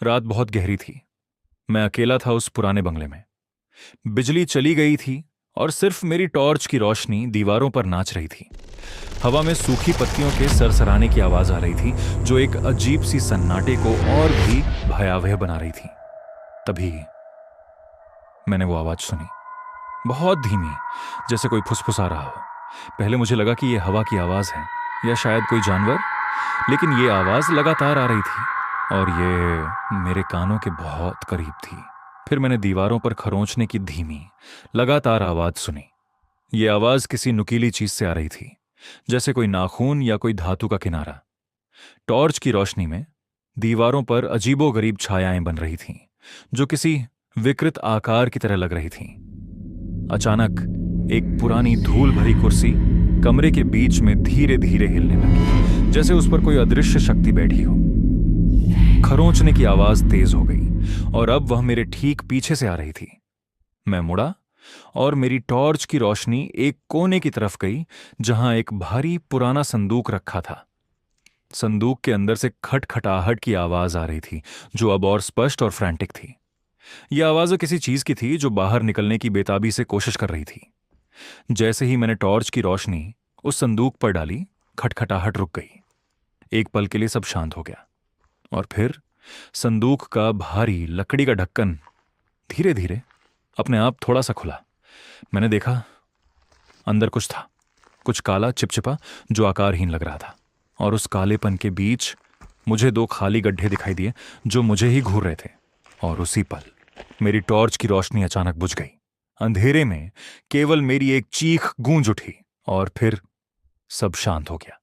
रात बहुत गहरी थी। मैं अकेला था उस पुराने बंगले में। बिजली चली गई थी और सिर्फ मेरी टॉर्च की रोशनी दीवारों पर नाच रही थी। हवा में सूखी पत्तियों के सरसराने की आवाज आ रही थी, जो एक अजीब सी सन्नाटे को और भी भयावह बना रही थी। तभी मैंने वो आवाज सुनी, बहुत धीमी, जैसे कोई फुसफुसा रहा हो। पहले मुझे लगा कि यह हवा की आवाज है या शायद कोई जानवर, लेकिन ये आवाज लगातार आ रही थी और ये मेरे कानों के बहुत करीब थी। फिर मैंने दीवारों पर खरोंचने की धीमी, लगातार आवाज सुनी। ये आवाज किसी नुकीली चीज से आ रही थी, जैसे कोई नाखून या कोई धातु का किनारा। टॉर्च की रोशनी में दीवारों पर अजीबोगरीब छायाएं बन रही थीं, जो किसी विकृत आकार की तरह लग रही थीं। अचानक एक पुरानी धूल भरी कुर्सी कमरे के बीच में धीरे धीरे हिलने लगी, जैसे उस पर कोई अदृश्य शक्ति बैठी हो। खरोंचने की आवाज तेज हो गई और अब वह मेरे ठीक पीछे से आ रही थी। मैं मुड़ा और मेरी टॉर्च की रोशनी एक कोने की तरफ गई, जहां एक भारी पुराना संदूक रखा था। संदूक के अंदर से खटखटाहट की आवाज आ रही थी, जो अब और स्पष्ट और फ्रैंटिक थी। यह आवाज किसी चीज की थी जो बाहर निकलने की बेताबी से कोशिश कर रही थी। जैसे ही मैंने टॉर्च की रोशनी उस संदूक पर डाली, खटखटाहट रुक गई। एक पल के लिए सब शांत हो गया और फिर संदूक का भारी लकड़ी का ढक्कन धीरे धीरे अपने आप थोड़ा सा खुला। मैंने देखा, अंदर कुछ था, कुछ काला चिपचिपा जो आकारहीन लग रहा था, और उस कालेपन के बीच मुझे दो खाली गड्ढे दिखाई दिए जो मुझे ही घूर रहे थे। और उसी पल मेरी टॉर्च की रोशनी अचानक बुझ गई। अंधेरे में केवल मेरी एक चीख गूंज उठी और फिर सब शांत हो गया।